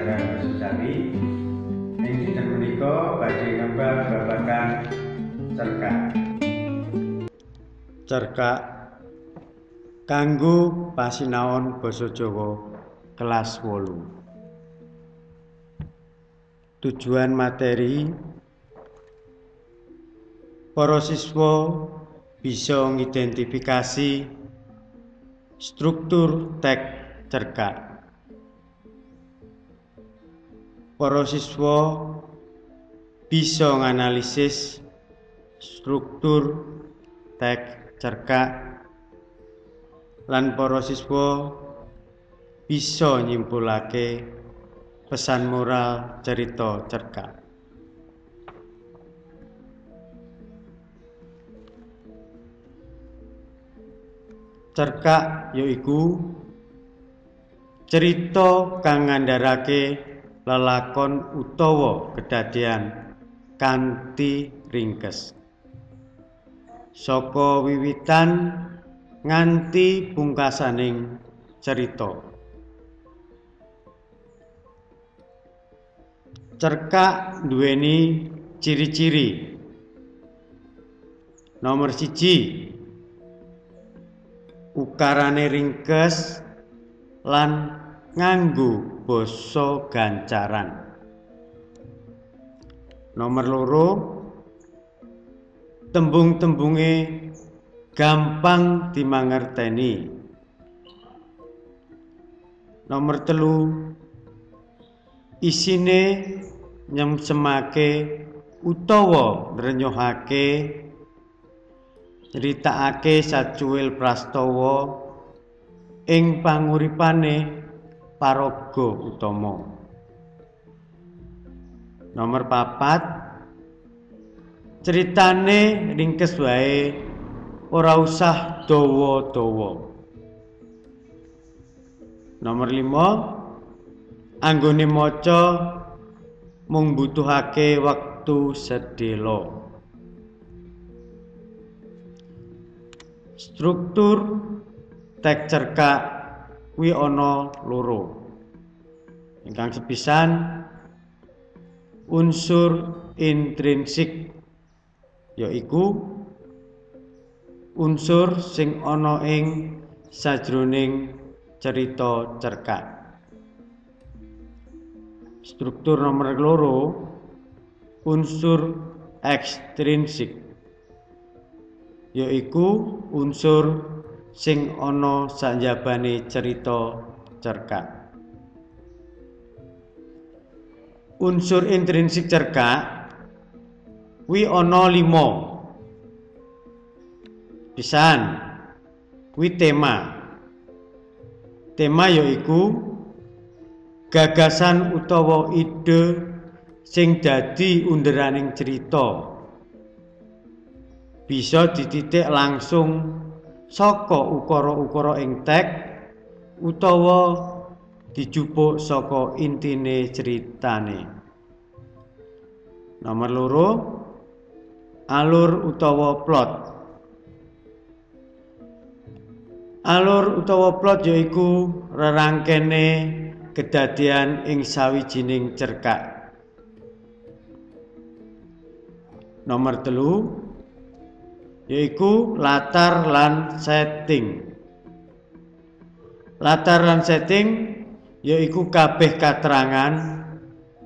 pelajaran Sejati. Ing dinten menika badhe ngembang babagan cerkak. Cerkak kanggo pasinaon basa Jawa kelas 8. Tujuan materi: para siswa bisa ngidentifikasi struktur teks cerkak. Para siswa bisa nganalisis struktur teks cerkak lan para siswa bisa nyimpulake pesan moral cerita cerkak. Cerkak yaiku cerita kang ngandharake lelakon utawa kedadian kanthi ringkes saka wiwitan nganti pungkasaning cerita. Cerkak nduweni ciri-ciri. Nomor 1, ukarane ringkes lan nganggo basa gancaran. Nomor 2, tembung-tembunge gampang dimangerteni. Nomor 3, isine nyemsemake utawa nrenyohake nyritakake sacuwil prastawa ing panguripane paraga utama. Nomor 4, critane ringkes wae, ora usah dawa-dawa. Nomor 5, anggone maca mung mbutuhake wektu sedhela. Struktur teks cerkak kuwi ana 2. Ingkang sepisan unsur intrinsik yaiku unsur sing ana ing sajroning cerita cerkak. Struktur nomor 2, unsur ekstrinsik yaiku unsur sing ana sanjabane cerita cerkak. Unsur intrinsik cerkak kuwi ana 5. Pisan kuwi tema. Tema yaiku gagasan utawa ide sing dadi underaning cerita. Bisa dititik langsung saka ukara-ukara ing teks utawa dijupuk saka intine ceritane. Nomor 2, alur utawa plot. Alur utawa plot yaiku rerangkene kedadian ing sawijining cerkak. Nomor 3, yaiku latar lan setting. Latar lan setting yaiku kabeh katerangan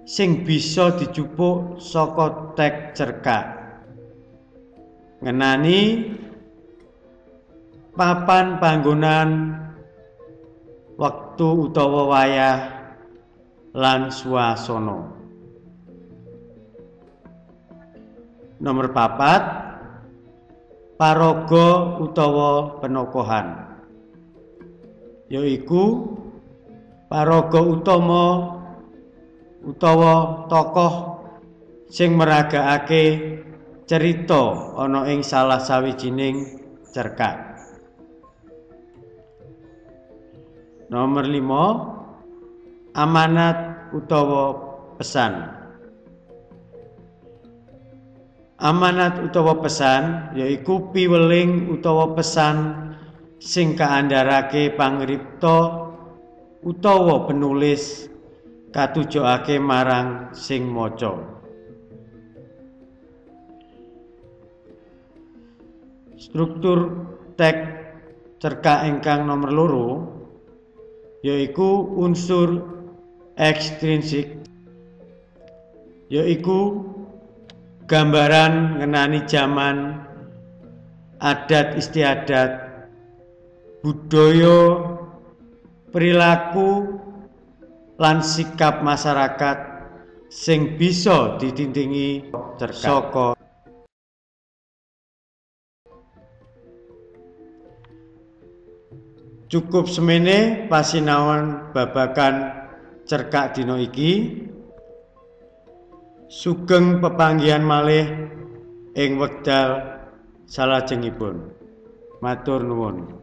sing bisa dijupuk saka teks cerkak. Ngenani papan panggonan, wektu utawa wayah lan swasana. Nomor 4, paraga utawa penokohan yaiku paraga utama utawa tokoh sing meragakake cerita ana ing salah sawijining cerkak. Nomor 5, amanat utawa pesan. Amanat utawa pesan yaiku piweling utawa pesan sing kaandharake pangripta utawa penulis katujokake marang sing maca. Struktur teks cerkak ingkang nomor 2 yaiku unsur ekstrinsik, yaiku gambaran ngenani zaman, adat istiadat, budaya, perilaku lan sikap masyarakat sing bisa ditindingi saka cukup semene pasinaon babagan cerkak dina iki. Sugeng pepanggihan malih ing wekdal salajengipun. Matur nuwun.